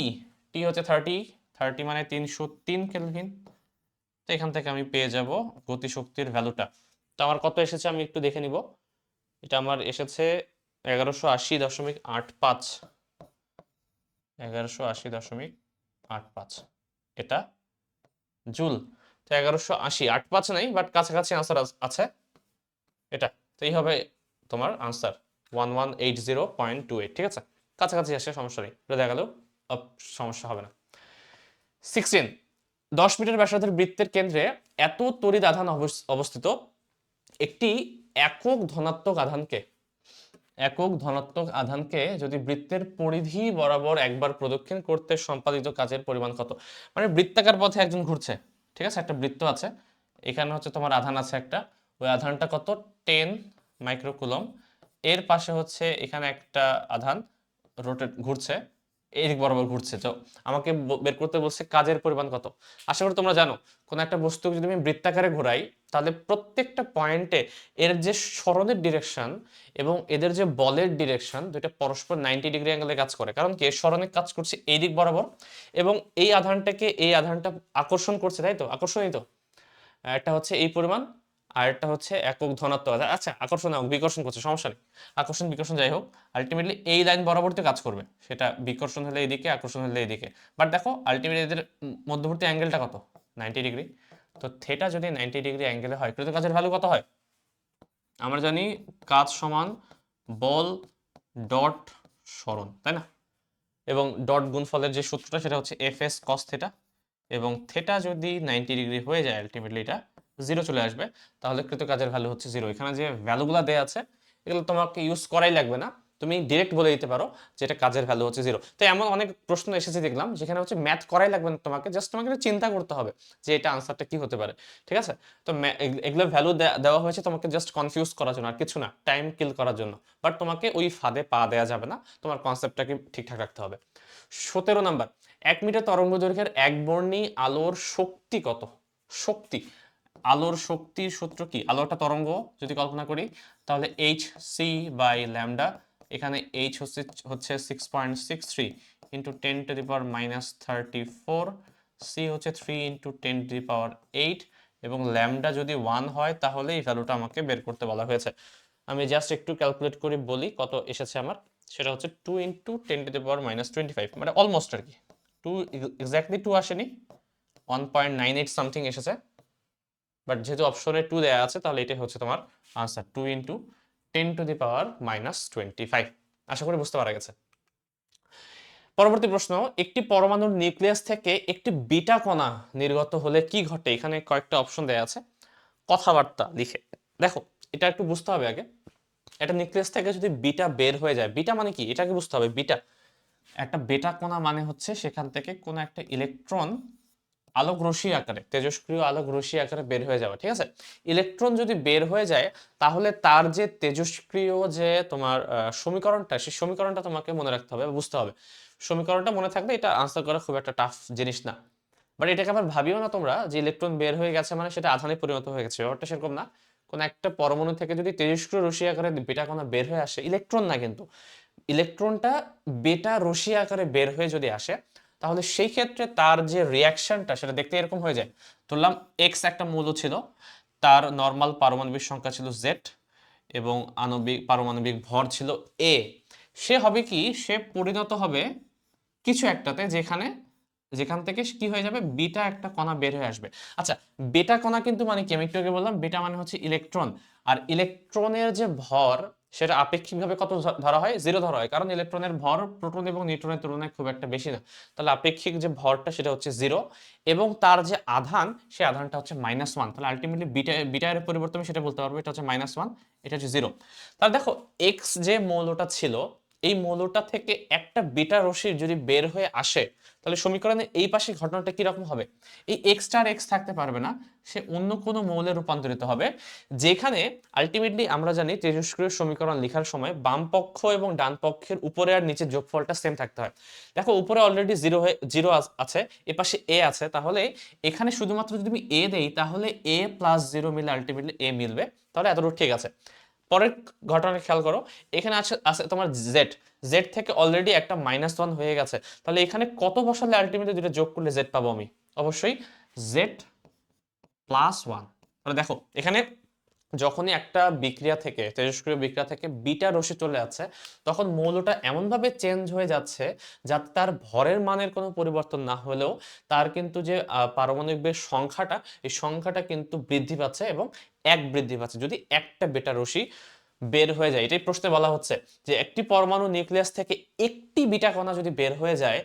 টি হচ্ছে 30, 30 মানে 303 কেলভিন। তো এখান থেকে আমি পেয়ে যাব গতিশক্তির ভ্যালুটা। তো আমার কত এসেছে আমি একটু দেখে নিব। এটা আমার এসেছে 1180.85, 1180.85, এটা জুল। তো 1180, 85 নাই, বাট কাছাকাছি আনসার আছে এটা। তো এই হবে তোমার আনসার 1180.28, ঠিক আছে? কাছাকাছি আসে, সমস্যা নেই, এটা দেখা গেলেও সমস্যা হবে না। 16, 10 মিটার ব্যাসার্ধের বৃত্তের কেন্দ্রে এত তড়িৎ আধান অবস্থিত, একটি একক ধনাত্মক আধানকে, একক ধনাত্মক আধানকে যদি বৃত্তের পরিধি বরাবর একবার প্রদক্ষিণ করতে সম্পাদিত কাজের পরিমাণ কত? মানে বৃত্তাকার পথে একজন ঘুরছে, ঠিক আছে? একটা বৃত্ত আছে, এখানে হচ্ছে তোমার আধান আছে একটা, ওই আধানটা কত? 10 মাইক্রোকুলম। এর পাশে হচ্ছে এখানে একটা আধান রোটেট ঘুরছে, এই দিক বরাবর ঘুরছে। তো আমাকে বের করতে বলছে কাজের পরিমাণ কত। আশা করি তোমরা জানো, কোন একটা বস্তুকে যদি আমি বৃত্তাকারে ঘোরাই, তাহলে প্রত্যেকটা পয়েন্টে এর যে সরণের ডিরেকশন এবং এদের যে বলের ডিরেকশন, দুইটা পরস্পর 90° অ্যাঙ্গেলে কাজ করে। কারণ কি, সরণে কাজ করছে এই দিক বরাবর এবং এই আধানটাকে এই আধানটা আকর্ষণ করছে, তাই তো? আকর্ষণই তো। একটা হচ্ছে এই পরিমাণ, আর একটা হচ্ছে একক ধনাত্মক আধান। আচ্ছা, আকর্ষণ হোক বিকর্ষণ করছে, সমস্যা নেই, আকর্ষণ বিকর্ষণ যাই হোক, আলটিমেটলি এই লাইন বরাবরই কাজ করবে, সেটা বিকর্ষণ হলে এইদিকে, আকর্ষণ হলে এইদিকে। বাট দেখো আলটিমেটলি এদের মধ্যবর্তী অ্যাঙ্গেলটা কত? 90 ডিগ্রি। তো থিটা যদি 90 ডিগ্রি অ্যাঙ্গেলে হয়, কৃত কাজের ভ্যালু কত হয়? আমরা জানি কাজ সমান বল ডট সরণ, তাই না? এবং ডট গুণফলের যে সূত্রটা সেটা হচ্ছে এফ এস কস থিটা, এবং থিটা যদি 90 ডিগ্রি হয়ে যায় আলটিমেটলি এটা 0 চলে আসবে, তাহলে কৃত কাজের ভ্যালু হচ্ছে 0। এখানে যে ভ্যালুগুলো দেওয়া আছে এগুলো তোমাকে ইউজ করাই লাগবে না, তুমি ডিরেক্ট বলে দিতে পারো যে এটা কাজের ভ্যালু হচ্ছে 0। তো এমন অনেক প্রশ্ন এসেছে দেখলাম যেখানে হচ্ছে ম্যাথ করাই লাগবে না তোমাকে, জাস্ট তোমাকে একটু চিন্তা করতে হবে যে এটা আনসারটা কি হতে পারে, ঠিক আছে? তো এগুলো ভ্যালু দেওয়া হয়েছে তোমাকে জাস্ট কনফিউজ করার জন্য, আর কিছু না, টাইম কিল করার জন্য। বাট তোমাকে ওই ফাঁদে পা দেওয়া যাবে না, তোমার কনসেপ্টটাকে ঠিকঠাক রাখতে হবে। 17 নাম্বার, 1 মিটার তরঙ্গ দৈর্ঘ্যের একবর্ণী আলোর শক্তি কত? শক্তি, আলোর শক্তির সূত্র কি? আলো একটা তরঙ্গ যদি কল্পনা করি, তাহলে এইচ সি বাই ল্যামডা, এখানে এইচ হচ্ছে 6.63 ইন্টু 10⁻⁻34, সি হচ্ছে 3 ইন্টু 10⁸8, এবং ল্যামডা যদি 1 হয় তাহলে এই ভ্যালুটা আমাকে বের করতে বলা হয়েছে। আমি জাস্ট একটু ক্যালকুলেট করে বলি কত এসেছে আমার। সেটা হচ্ছে 2 ইন্টু 10⁻⁻25, মানে অলমোস্ট আর কি 2, এক্স্যাক্টলি 2 আসেনি, 1.98 সামথিং এসেছে, বাট যেহেতু অপশনে 2 দেওয়া আছে তাহলে এটাই হচ্ছে তোমার আনসার, 2 ইন্টু 10⁻⁻25। আশা করি বুঝতে পারা গেছে। পরবর্তী প্রশ্ন, একটি পরমাণুর নিউক্লিয়াস থেকে একটি বিটা কণা নির্গত হলে কি ঘটে? এখানে কয়েকটা অপশন দেওয়া আছে, কথাবার্তা লিখে দেখো। এটা একটু বুঝতে হবে আগে, একটা নিউক্লিয়াস থেকে যদি বিটা বের হয়ে যায়, বিটা মানে কি এটাকে বুঝতে হবে। বিটা, একটা বেটা কণা মানে হচ্ছে সেখান থেকে কোনো একটা ইলেকট্রন আলোক রশ্মি আকারে, তেজস্ক্রিয় আলোক রশ্মি আকারে বের হয়ে যাওয়া, ঠিক আছে? ইলেকট্রন যদি বের হয়ে যায় তাহলে তার যে তেজস্ক্রিয় যে তোমার সমীকরণটা, সেই সমীকরণটা তোমাকে মনে রাখতে হবে, বুঝতে হবে। সমীকরণটা মনে থাকবে, এটা আনসার করা খুব একটা টাফ জিনিস না। বাট এটাকে আবার ভাবিও না তোমরা যে ইলেকট্রন বের হয়ে গেছে মানে সেটা আধানে পরিণত হয়ে গেছে, ব্যাপারটা সেরকম না। কোন একটা পরমাণু থেকে যদি তেজস্ক্রিয় রশ্মি আকারে বেটা কণা বের হয়ে আসে, ইলেকট্রন না কিন্তু, ইলেকট্রনটা বেটা রশ্মি আকারে বের হয়ে যদি আসে, তাহলে সেই ক্ষেত্রে তার যে রিয়াকশনটা সেটা দেখতে এরকম হয়ে যায়। ধরলাম এক্স একটা মৌল ছিল, তার নর্মাল পারমাণবিক সংখ্যা ছিল জেড, এবং আণবিক পারমাণবিক ভর ছিল এ। সে হবে কি, সে পরিণত হবে কিছু একটাতে যেখান থেকে কি হয়ে যাবে, বিটা একটা কণা বের হয়ে আসবে। আচ্ছা, বেটা কণা কিন্তু মানে কি, আমি একটু আগে বললাম বেটা মানে হচ্ছে ইলেকট্রন, আর ইলেকট্রনের যে ভর সেটা আপেক্ষিকভাবে কত ধরা হয়? 0 ধরা হয়, কারণ ইলেকট্রনের ভর প্রোটন এবং নিউট্রনের তুলনায় খুব একটা বেশি না। তাহলে আপেক্ষিক যে ভরটা সেটা হচ্ছে 0, এবং তার যে আধান সেই আধানটা হচ্ছে -1। তাহলে আলটিমেটলি বিটা এর পরিবর্তে আমি সেটা বলতে পারবো এটা হচ্ছে -1, এটা হচ্ছে 0। তাহলে দেখো এক্স যে মৌলটা ছিল, এই মৌলটা থেকে একটা বিটা রশ্মি যদি বের হয়ে আসে, তাহলে সমীকরণের এই পাশে ঘটনাটা কি রকম হবে? এই এক্স স্টার এক্স থাকতে পারবে না, সে অন্য কোনো মৌলে রূপান্তরিত হবে, যেখানে আলটিমেটলি আমরা জানি তেজস্ক্রিয় সমীকরণ লেখার সময় বাম পক্ষ এবং ডান পক্ষের উপরে আর নিচের যোগফলটা সেম থাকতে হয়। দেখো উপরে অলরেডি 0 আছে, এ পাশে এ আছে, তাহলে এখানে শুধুমাত্র যদি আমি এ দেই তাহলে এ প্লাস 0 মিলে আলটিমেটলি এ মিলবে। তাহলে এতটুকু ঠিক আছে। পরের ঘটনা খেয়াল করো, এখানে আছে আছে তোমার জেড, জেড থেকে অলরেডি একটা -1 হয়ে গেছে, তাহলে এখানে কত বসালে আলটিমেটলি দুটো যোগ করলে জেড পাবো আমি? অবশ্যই জেড প্লাস 1। তাহলে দেখো এখানে যখনই একটা বিক্রিয়া থেকে, তেজস্ক্রিয় বিক্রিয়া থেকে বিটা রশ্মি চলে যাচ্ছে, তখন মৌলটা এমনভাবে চেঞ্জ হয়ে যাচ্ছে যাতে তার ভরের মানের কোনো পরিবর্তন না হলেও তার কিন্তু যে পারমাণবিক সংখ্যাটা, এই সংখ্যাটা কিন্তু বৃদ্ধি পাচ্ছে, এবং বৃদ্ধি পাচ্ছে যদি একটা বেটা রশ্মি বের হয়ে যায়। এটাই প্রশ্নে বলা হচ্ছে যে একটি পরমাণু নিউক্লিয়াস থেকে একটি বিটা কণা যদি বের হয়ে যায়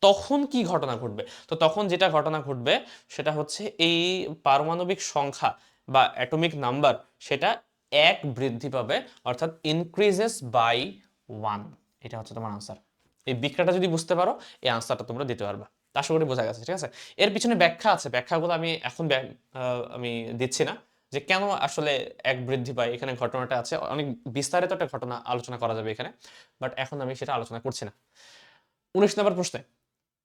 তখন কি ঘটনা ঘটবে। তো তখন যেটা ঘটনা ঘটবে সেটা হচ্ছে এই পারমাণবিক সংখ্যা বা অ্যাটমিক নাম্বার সেটা 1 বৃদ্ধি পাবে, অর্থাৎ ইনক্রিজেস বাই 1। এটা হচ্ছে তোমার আনসার। এই বিক্রিয়াটা যদি বুঝতে পারো এই আনসারটা তোমরা দিতে পারবে। আশা করি বোঝা গেছে, ঠিক আছে? এর পিছনে ব্যাখ্যা আছে, ব্যাখ্যাগুলো আমি এখন আমি দিচ্ছি না, যে কেন আসলে 1 বৃদ্ধি পায়, এখানে ঘটনাটা আছে, অনেক বিস্তারিত একটা ঘটনা আলোচনা করা যাবে এখানে, বাট এখন আমি সেটা আলোচনা করছি না। 19 নম্বর প্রশ্নে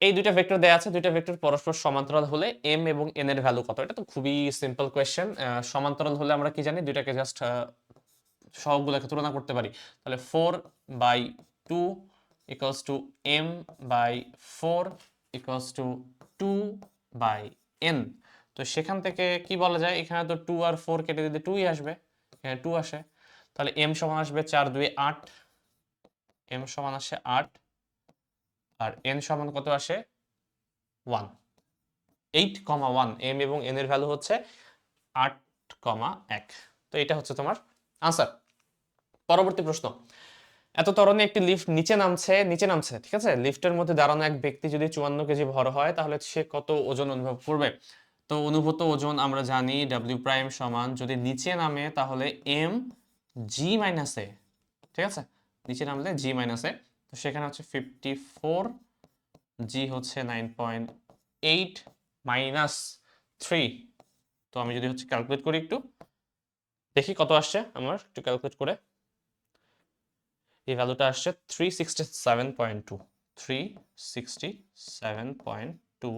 এই দুইটা ভেক্টর দেয়া আছে, দুইটা ভেক্টর পরস্পর সমান্তরাল হলে m এবং n এর ভ্যালু কত? এটা তো খুবই সিম্পল কোয়েশ্চেন। সমান্তরাল হলে আমরা কি জানি, দুইটাকে জাস্ট সবগুলোকে তুলনা করতে পারি। তাহলে 4/2 equals to m/4 equals to 2/n। তো সেখান থেকে কি বলা যায়, এখানে তো 2 আর 4 কেটে দিলে 2ই আসবে, এখানে 2 আসে, তাহলে m সমান আসবে 4 2 8, m সমান আসে 8, আর n সমান কত আসে 1। 8,1, এম এবং এন এর ভ্যালু হচ্ছে 8,1। তো এটা হচ্ছে তোমার আনসার। পরবর্তী প্রশ্ন, এত ত্বরণে একটি লিফট নিচে নামছে, ঠিক আছে? লিফটের মধ্যে দাঁড়ানো এক ব্যক্তি যদি 54 কেজি ভর হয় তাহলে সে কত ওজন অনুভব করবে? তো অনুভূত ওজন আমরা জানি ডাব্লিউ প্রাইম সমান, যদি নিচে নামে তাহলে এম জি মাইনাস এ, ঠিক আছে? নিচে নামলে জি মাইনাস এ, তো সেখানে হচ্ছে 54, জি হচ্ছে 9.8 মাইনাস 3। তো আমি যদি হচ্ছে ক্যালকুলেট করি, একটু দেখি কত আসছে আমার, একটু ক্যালকুলেট করে। এই ভ্যালুটা আসছে 367.2, 367.2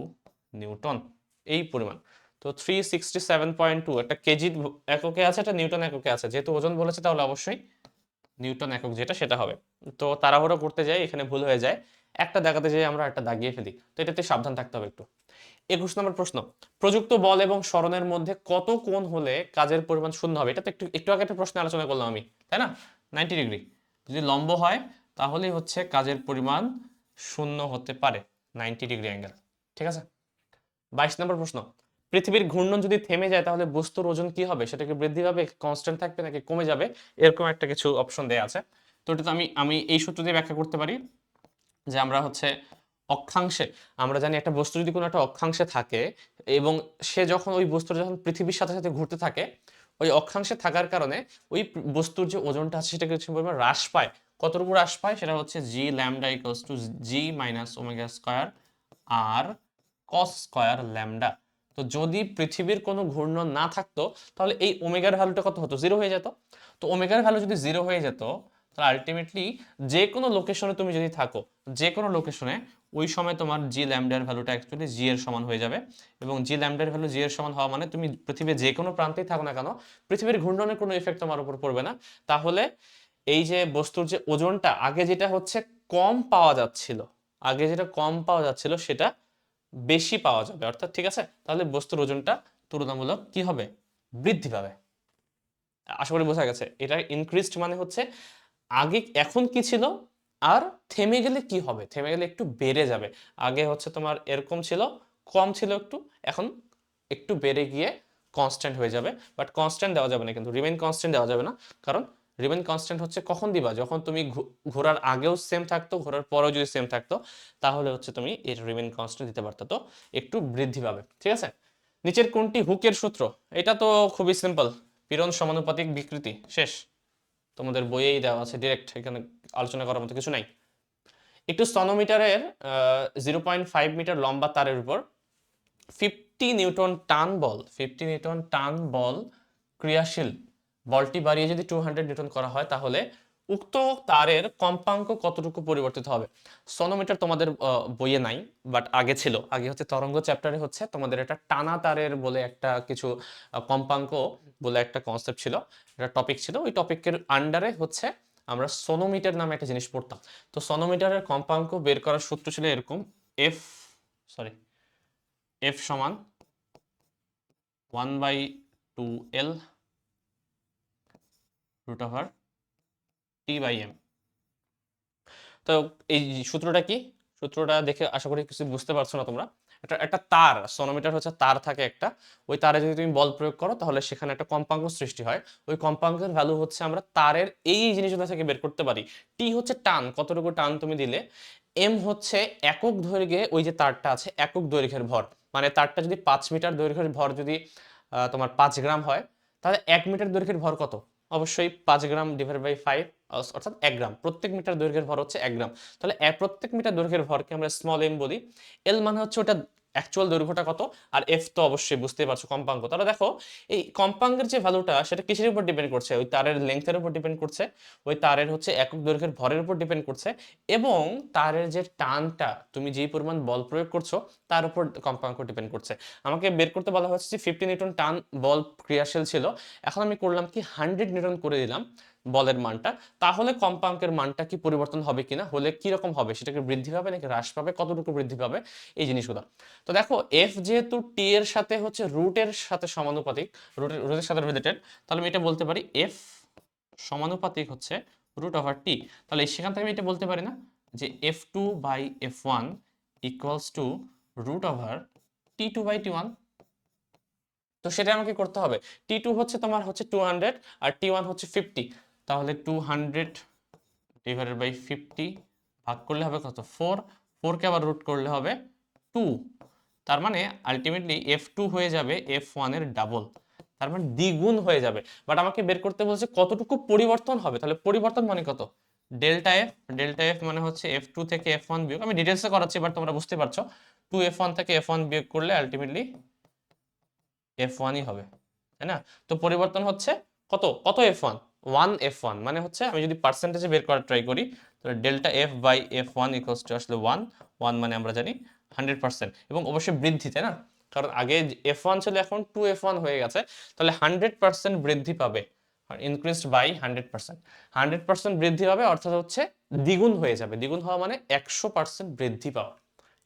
নিউটন, এই পরিমাণ। তো 367.2 একটা কেজি এককে আছে, একটা নিউটন এককে আছে, যেহেতু ওজন বলেছে তাহলে অবশ্যই নিউটন একক যেটা সেটা হবে। তো তাড়াহুড়ো করতে যাই, এখানে ভুল হয়ে যায়, একটা দাগাতে যাই আমরা একটা দাগিয়ে ফেলি, তো এটাতে সাবধান থাকতে হবে একটু। 21 নম্বর প্রশ্ন, প্রযুক্ত বল এবং সরণের মধ্যে কত কোণ হলে কাজের পরিমাণ শূন্য হবে? এটা তো একটু একটু আগে একটা প্রশ্নে আলোচনা করলাম আমি, তাই না? 90 ডিগ্রি যদি লম্ব হয় তাহলেই হচ্ছে কাজের পরিমাণ শূন্য হতে পারে, 90 ডিগ্রি অ্যাঙ্গেল, ঠিক আছে? 22 নম্বর প্রশ্ন, পৃথিবীর ঘূর্ণন যদি থেমে যায় তাহলে বস্তুর ওজন কি হবে? সেটা কি বৃদ্ধি পাবে, কনস্ট্যান্ট থাকবে, নাকি কমে যাবে? এরকম একটা কিছু অপশন দেয়া আছে। তো এটা তো আমি এই সূত্র দিয়ে ব্যাখ্যা করতে পারি যে আমরা হচ্ছে অক্ষাংশে, আমরা জানি একটা বস্তু যদি কোনো একটা অক্ষাংশে থাকে এবং সে যখন ওই বস্তুটা যখন পৃথিবীর সাথে সাথে ঘুরতে থাকে, ওই অক্ষাংশে থাকার কারণে ওই বস্তুর যে ওজনটা আছে সেটা কিছু পরিমাণ হ্রাস পায়। কতটুকু হ্রাস পায়? সেটা হচ্ছে G lambda equals to G minus omega square R cos square lambda. তো যদি পৃথিবীর কোনো ঘূর্ণন না থাকতো তাহলে এই ওমেগার ভ্যালুটা কত হতো? জিরো হয়ে যেত। তো ওমেগার ভ্যালু যদি জিরো হয়ে যেত তাহলে আলটিমেটলি যে কোনো লোকেশনে তুমি যদি থাকো, যে কোনো লোকেশনে, ওই সময় তোমার জি ল্যামডার ভ্যালুটা অ্যাকচুয়ালি জি এর সমান হয়ে যাবে। এবং জি ল্যামডার ভ্যালু জি এর সমান হওয়া মানে তুমি পৃথিবীর যে কোনো প্রান্তেই থাকো না কেন, পৃথিবীর ঘূর্ণনের কোনো ইফেক্ট তোমার উপর পড়বে না। তাহলে এই যে বস্তুর যে ওজনটা আগে যেটা হচ্ছে কম পাওয়া যাচ্ছিল, আগে যেটা কম পাওয়া যাচ্ছিল সেটা বেশি পাওয়া যাবে, অর্থাৎ ঠিক আছে, তাহলে বস্তুর ওজনটা তুলনামূলক কি হবে? বৃদ্ধি পাবে। আশা করি বোঝা গেছে। এটা ইনক্রিজড মানে হচ্ছে আগে এখন কি ছিল আর থেমে গেলে কি হবে, থেমে গেলে একটু বেড়ে যাবে। আগে হচ্ছে তোমার এরকম ছিল, কম ছিল একটু, এখন একটু বেড়ে গিয়ে কনস্ট্যান্ট হয়ে যাবে। বাট কনস্ট্যান্ট দেওয়া যাবে না, কিন্তু রিমেইন কনস্ট্যান্ট দেওয়া যাবে না, কারণ রিমেইন কনস্ট্যান্ট হচ্ছে কখন দিবা, যখন তুমি ঘোরার আগেও সেম থাকতো, ঘোরার পরেও যদি সেম থাকতো তাহলে হচ্ছে তুমি এর রিমেইন কনস্ট্যান্ট দিতে পারতো, তো একটু বৃদ্ধি পাবে, ঠিক আছে? নিচের কোনটি হুকের সূত্র? এটা তো খুবই সিম্পল, পীড়ন সমানুপাতিক বিকৃতি, শেষ, তোমাদের বইয়েই দেওয়া আছে ডিরেক্ট, এখানে আলোচনা করার মতো কিছু নাই। একটু সনোমিটারের 0.5 মিটার লম্বা তারের উপর 50 নিউটন টান বল ক্রিয়াশীল, বলটি বাড়িয়ে যদি 200 নিউটন করা হয় তাহলে উক্ত তারের কম্পাঙ্ক কতটুকু পরিবর্তিত হবে? সনোমিটার তোমাদের বইয়ে নাই, বাট আগে ছিল, আগে হচ্ছে তরঙ্গ চ্যাপ্টারে হচ্ছে তোমাদের একটা টানা তারের বলে একটা কিছু কম্পাঙ্ক বলে একটা কনসেপ্ট ছিল, একটা টপিক ছিল, ওই টপিকের আন্ডারে হচ্ছে আমরা সনোমিটার নামে একটা জিনিস পড়তাম। তো সনোমিটারের কম্পাঙ্ক বের করার সূত্র ছিল এরকম, এফ সরি এফ সমান 1/2L রুট ওভার T/M। তো এই সূত্রটা কি? সূত্রটা দেখে আশা করি কিছু বুঝতে পারছো না তোমরা। একটা একটা তার, সনোমিটার হচ্ছে তার থাকে একটা, ওই তারে যদি তুমি বল প্রয়োগ করো তাহলে সেখানে একটা কম্পাঙ্ক সৃষ্টি হয়। ওই কম্পাঙ্কের ভ্যালু হচ্ছে আমরা তারের এই জিনিসগুলো থেকে বের করতে পারি। টি হচ্ছে টান, কতটুকু টান তুমি দিলে। এম হচ্ছে একক দৈর্ঘ্যে ওই যে তারটা আছে একক দৈর্ঘ্যের ভর, মানে তারটা যদি 5 মিটার দৈর্ঘ্যের ভর যদি তোমার 5 গ্রাম হয়, তাহলে 1 মিটার দৈর্ঘ্যের ভর কত? অবশ্যই 5 গ্রাম ডিভাইড বাই 5, অর্থাৎ 1 গ্রাম। প্রত্যেক মিটার দৈর্ঘ্যের ভর হচ্ছে 1 গ্রাম। তাহলে প্রত্যেক মিটার দৈর্ঘ্যের ভরকে আমরা স্মল এম বলি। এল মানে হচ্ছে ওটা অ্যাকচুয়াল দৈর্ঘ্যটা কত, আর এফ তো অবশ্যই বুঝতেই পারছো কম্পাঙ্ক। তাহলে দেখো এই কম্পাঙ্কের যে ভ্যালুটা সেটা কিসের উপর ডিপেন্ড করছে? ওই তারের লেন্থের উপর ডিপেন্ড করছে, ওই তারের হচ্ছে একক দৈর্ঘ্যের ভরের উপর ডিপেন্ড করছে, এবং তারের যে টানটা তুমি যেই পরিমাণ বল প্রয়োগ করছো তার উপর কম্পাঙ্ক ডিপেন্ড করছে। আমাকে বের করতে বলা হচ্ছে যে 50 নিউটন টান বল ক্রিয়াশীল ছিল, এখন আমি করলাম কি 100 নিউটন করে দিলাম বলের মানটা, তাহলে কম্পাঙ্কের মানটা কি পরিবর্তন হবে কিনা, হলে কি রকম হবে, সেটাকে বৃদ্ধি পাবে নাকি হ্রাস পাবে, কতটুকু বৃদ্ধি পাবে, এই জিনিসগুলো। তো দেখো এফ যেহেতু টি এর সাথে হচ্ছে রুটের সাথে সমানুপাতিক, রুটের সাথে রিলেটেড, তাহলে আমি এটা বলতে পারি এফ সমানুপাতিক হচ্ছে রুট ওভার টি। তাহলে সেখান থেকে আমি এটা বলতে পারি না যে F2/F1 equals to root over T2/T1। তো সেটা আমাকে করতে হবে। T2 হচ্ছে তোমার হচ্ছে 200 আর T1 হচ্ছে 50। তাহলে 200 ডিভাইডেড বাই 50 ভাগ করলে হবে কত? 4। 4 কে আবার রুট করলে হবে 2। তার মানে আলটিমেটলি F2 হয়ে যাবে F1 এর ডাবল, তার মানে দ্বিগুণ হয়ে যাবে। বাট আমাকে বের করতে বলছে কতটুকু পরিবর্তন হবে। তাহলে পরিবর্তন মানে কত? Delta F. ডেল্টা এফ মানে হচ্ছে F2 থেকে F1 বিয়োগ, আমি ডিটেলসে করাচ্ছি বাট তোমরা বুঝতে পারছো। 2F1 থেকে F1 বিয়োগ করলে আলটিমেটলি F1ই হবে, তাই না? তো পরিবর্তন হচ্ছে কত কত F1? 1 F1 মানে হচ্ছে আমি যদি পার্সেন্টেজে বের করার ট্রাই করি তাহলে delta F by F1 equals to আসলে 1। 1 মানে আমরা জানি 100%, এবং অবশ্যই বৃদ্ধি, তাই না? কারণ আগে F1 ছিল, এখন 2F1 হয়ে গেছে, তাহলে 100% বৃদ্ধি পাবে, ইনক্রিজড বাই 100%। 100% বৃদ্ধি পাবে অর্থাৎ হচ্ছে দ্বিগুণ হয়ে যাবে। দ্বিগুণ হওয়া মানে 100% বৃদ্ধি পাওয়া।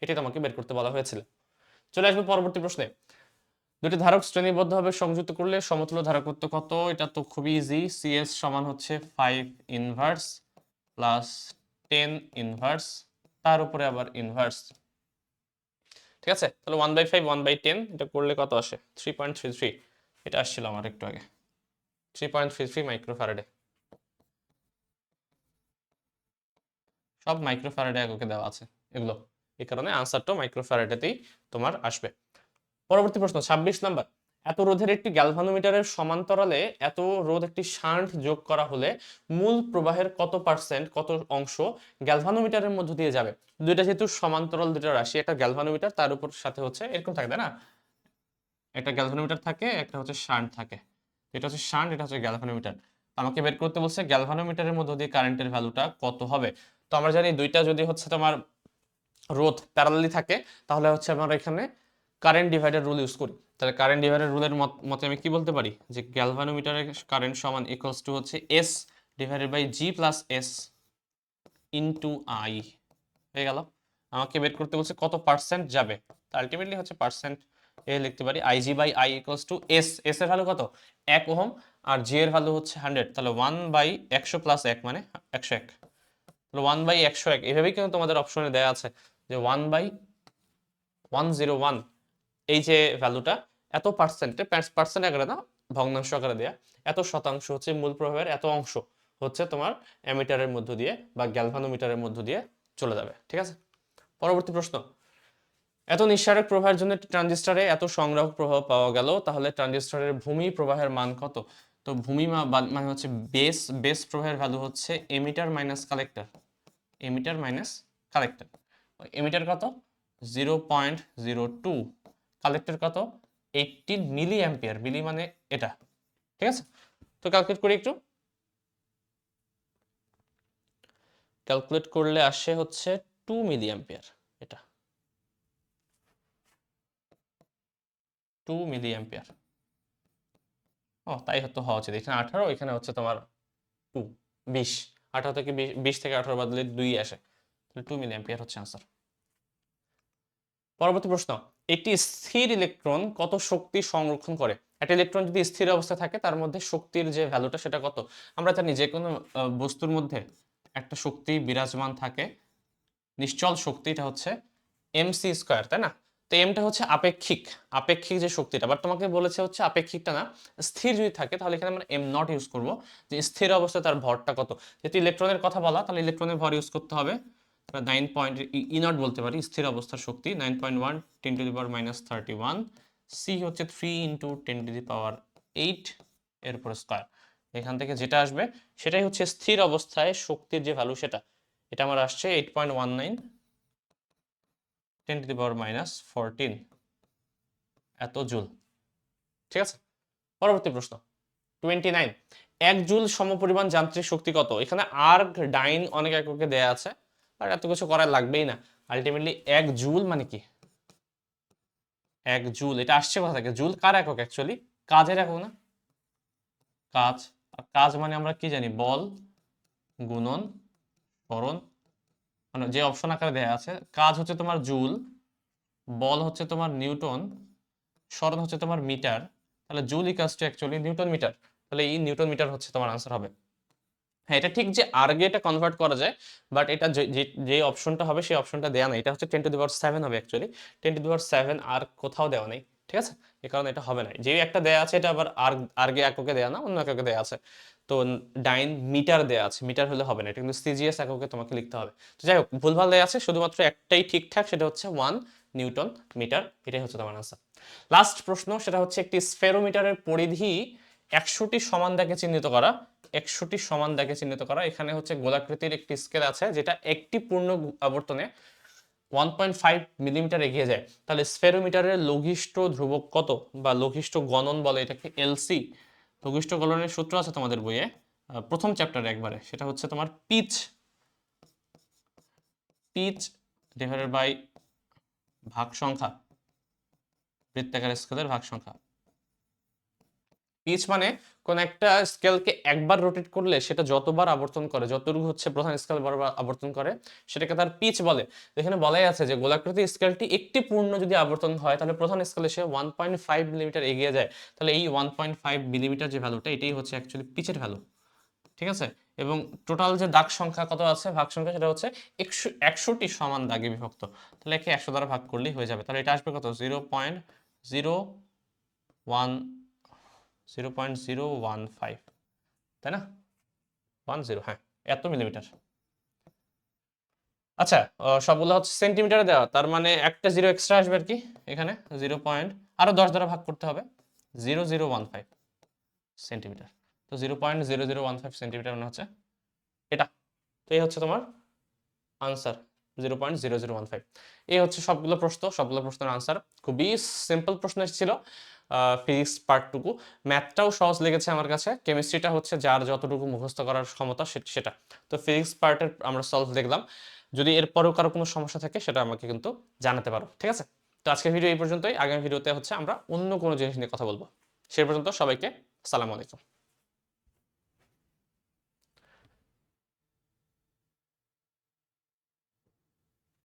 এটাই তোমাকে বের করতে বলা হয়েছিল। চলে আসবে পরবর্তী প্রশ্নে। দুটি ধারক শ্রেণীবদ্ধভাবে সংযুক্ত করলে সমতুল্য ধারকত্ব কত? এটা তো খুবই ইজি। CS সমান হচ্ছে 5 ইনভার্স প্লাস 10 ইনভার্স, তার উপরে আবার ইনভার্স। ঠিক আছে, তাহলে 1/5 1/10 এটা করলে কত আসে? 3.33। এটা আসছিল আমার একটু আগে, 3.33 মাইক্রোফ্যারাডে। সব মাইক্রোফ্যারাডে এককে দেওয়া আছে এগুলো, এই কারণে আনসারটাও মাইক্রোফ্যারাডেতেই তোমার আসবে। পরবর্তী প্রশ্ন 26 নাম্বার। এত রোধের একটি গ্যালভানোমিটারের সমান্তরালে এত রোধ একটি শান্ট যোগ করা হলে মূল প্রবাহের কত পার্সেন্ট, কত অংশ গ্যালভানোমিটারের মধ্য দিয়ে যাবে? দুইটা যেহেতু সমান্তরাল দুটো রাশি, একটা গ্যালভানোমিটার তার উপর সাথে হচ্ছে এরকম থাকে, তাই না? একটা গ্যালভানোমিটার থাকে, একটা হচ্ছে শান্ট থাকে। এটা হচ্ছে শান্ট, এটা হচ্ছে গ্যালভানোমিটার। আমাকে বের করতে বলছে গ্যালভানোমিটারের মধ্য দিয়ে কারেন্টের ভ্যালুটা কত হবে। তো আমরা জানি দুইটা যদি হচ্ছে তোমার রোধ প্যারালালি থাকে তাহলে হচ্ছে আমরা এখানে কারেন্ট ডিভাইডার রুল ইউজ করি। তাহলে কারেন্ট ডিভাইডার রুলের মতে আমি কি বলতে পারি যে গ্যালভানোমিটারের কারেন্ট সমান ইকুয়ালস টু হচ্ছে S divided by G plus S into I হয়ে গেল। আমাকে বের করতে বলছে কত পার্সেন্ট যাবে, তো আলটিমেটলি হচ্ছে পার্সেন্ট এ লিখতে পারি IG by I equals to S। S এর ভ্যালু কত? 1 ওহম, আর G এর ভ্যালু হচ্ছে 100, তাহলে 1/100 প্লাস 1 মানে 101। তাহলে 1/101 এভাবেই কিন্তু তোমাদের অপশনে দেওয়া আছে যে 1/101, এই যে ভ্যালুটা এত পার্সেন্টে, পার্সেন্ট আকারে না ভগ্নাংশ আকারে দেয়া, এত শতাংশ হচ্ছে মূল প্রবাহের এত অংশ হচ্ছে তোমার অ্যামিটারের মধ্য দিয়ে বা গ্যালভানোমিটারের মধ্য দিয়ে চলে যাবে। ঠিক আছে, পরবর্তী প্রশ্ন। এত নিঃসারক প্রবাহের জন্য ট্রানজিস্টরে এত সংগ্রাহক প্রবাহ পাওয়া গেল, তাহলে ট্রানজিস্টরের ভূমি প্রবাহের মান কত? তো ভূমি মানে হচ্ছে বেস প্রবাহের ভ্যালু হচ্ছে emitter minus collector. Emitter minus collector. Emitter কত? 0.02, কালেক্টর কত? 18 মিলি অ্যাম্পিয়ার। মিলি মানে এটা। ঠিক আছে, তো ক্যালকুলেট করি একটু। ক্যালকুলেট করলে আসে হচ্ছে 2 মিলি অ্যাম্পিয়ার। এটা 2 মিলি অ্যাম্পিয়ার। ও তাই হতো হওয়া উচিত। এখানে 18, এখানে হচ্ছে তোমার 2 20। 18 থেকে 20 থেকে 18 বাদলে 2 আসে, তাহলে 2 মিলি অ্যাম্পিয়ার হচ্ছে আনসার। পরবর্তী প্রশ্ন। একটি স্থির ইলেকট্রন কত শক্তি সংরক্ষণ করে? একটা ইলেকট্রন যদি স্থির অবস্থায় থাকে তার মধ্যে শক্তির যে ভ্যালুটা সেটা কত? আমরা জানি যে কোনো বস্তুর মধ্যে একটা শক্তি বিরাজমান থাকে, নিশ্চল শক্তি, এটা হচ্ছে এমসি স্কয়ার, তাই না? তো এমটা হচ্ছে আপেক্ষিক, আপেক্ষিক যে শক্তিটা, বাট তোমাকে বলেছে হচ্ছে আপেক্ষিকটা না, স্থির যদি থাকে তাহলে এখানে আমরা এম নট ইউজ করব, যে স্থির অবস্থায় তার ভরটা কত। যেহেতু ইলেকট্রনের কথা বলা, তাহলে ইলেকট্রনের ভর ইউজ করতে হবে 9 পয়েন্ট, ই নট বলতে পারি স্থির অবস্থার শক্তি 9.1 10⁻31। সি হচ্ছে 3 ইন্টু 10⁸8 এর উপর স্কয়ার। এখান থেকে যেটা আসবে সেটাই হচ্ছে স্থির অবস্থায় শক্তির যে ভ্যালু সেটা। এটা আমার আসছে 8.19 10⁻14 এত জুল। ঠিক আছে, পরবর্তী প্রশ্ন 29। 1 জুল সমপরিমাণ যান্ত্রিক শক্তি কত? এখানে আর্ক ডাইন অনেক এককে দেয়া আছে, আর এত কিছু করার লাগবেই না। আলটিমেটলি 1 জুল মানে কি? 1 জুল এটা আসছে কোথা থেকে? জুল কার একক? অ্যাকচুয়ালি কাজের একক না? কাজ। আর কাজ মানে আমরা কি জানি? বল গুণন ত্বরণ, মানে যে অপশন আকারে দেয়া আছে। কাজ হচ্ছে তোমার জুল, বল হচ্ছে তোমার নিউটন, স্মরণ হচ্ছে তোমার মিটার, তাহলে joule equals to actually newton metre. তাহলে এই নিউটন মিটার হচ্ছে তোমার আনসার হবে। হ্যাঁ, এটা ঠিক যে আর্গে এটা কনভার্ট করা যায়, বাট এটা যে অপশনটা হবে সেই অপশনটা দেওয়া নেই। এটা হচ্ছে 10⁻7 হবে অ্যাকচুয়ালি, 10⁻7 আর কোথাও দেওয়া নেই, ঠিক আছে? এই কারণে এটা হবে না। যে একটা দেয়া আছে এটা আবার আর্গে এককে দেয়া না, অন্য এককে দেয়া আছে। তো ডাইন মিটার দেয়া আছে, মিটার হলে হবে না, এটা কিন্তু সিজিএস এককে তোমাকে লিখতে হবে। তো যাই হোক, ভুলভাল দেয়া আছে, শুধুমাত্র একটাই ঠিকঠাক, সেটা হচ্ছে 1 নিউটন মিটার। এটাই হচ্ছে তোমার আনসার। লাস্ট প্রশ্ন, সেটা হচ্ছে একটি স্ফেরোমিটারের পরিধি 100টি সমান দাগে চিহ্নিত করা। 100টি সমান দাগে চিহ্নিত করা। এখানে হচ্ছে গোলাকৃতির একটি স্কেল আছে যেটা একটি পূর্ণ আবর্তনে 1.5 মিলিমিটার এগিয়ে যায়। তাহলে স্ফেরোমিটারের লঘিষ্ঠ ধ্রুবক কত, বা লঘিষ্ঠ গণন বলে এটাকে এলসি। লঘিষ্ঠ গণনের সূত্র আছে তোমাদের বইয়ে, প্রথম চ্যাপ্টারে একবারে, সেটা হচ্ছে তোমার পিচ, পিচ ডিভাইডেড বাই ভাগ সংখ্যা, বৃত্তাকার স্কেলের ভাগ সংখ্যা। পিচ মানে কোন একটা স্কেলকে একবার রোটেট করলে সেটা যতবার আবর্তন করে, যতটুকু হচ্ছে প্রধান স্কেল বরাবর আবর্তন করে, সেটাকে তার পিচ বলে। এখানে বলাই আছে যে গোলাকৃতি স্কেলটি একটি পূর্ণ যদি আবর্তন হয় তাহলে প্রধান স্কেলে সে 1.5 মিলিমিটার এগিয়ে যায়। তাহলে এই 1.5 মিলিমিটার যে ভ্যালুটা, এটাই হচ্ছে অ্যাকচুয়ালি পিচের ভ্যালু, ঠিক আছে? এবং টোটাল যে দাগ সংখ্যা কত আছে, ভাগ সংখ্যা, সেটা হচ্ছে 100টি সমান দাগে বিভক্ত। তাহলে একে 100 দ্বারা ভাগ করলেই হয়ে যাবে। তাহলে এটা আসবে কত, 0.015, তাই না? 10, হ্যাঁ, এত মিলিমিটার। আচ্ছা, সবগুলো হচ্ছে সেন্টিমিটারে দেওয়া, তার মানে একটা জিরো এক্সট্রা আসবে আর কি এখানে। 0. আরো 10 দ্বারা ভাগ করতে হবে, 0015 সেন্টিমিটার। তো 0.0015 সেন্টিমিটার মানে হচ্ছে এটা। তো এই হচ্ছে তোমার আনসার, 0.0015। এই হচ্ছে সবগুলো প্রশ্ন, সবগুলো প্রশ্নের আনসার। খুবই সিম্পল প্রশ্ন এসেছিল ফিজিক্স পার্টটুকু। ম্যাথটাও সহজ লেগেছে আমার কাছে, কেমিস্ট্রিটা হচ্ছে যার যতটুকু মুখস্থ করার ক্ষমতা সেটা। তো ফিজিক্স পার্টের আমরা সলভ দেখলাম। যদি এরপরেও কারো কোনো সমস্যা থাকে সেটা আমাকে কিন্তু জানাতে পারো, ঠিক আছে? তো আজকের ভিডিও এই পর্যন্তই। আগামী ভিডিওতে হচ্ছে আমরা অন্য কোনো জিনিস নিয়ে কথা বলবো। সে পর্যন্ত সবাইকে আসসালামু আলাইকুম।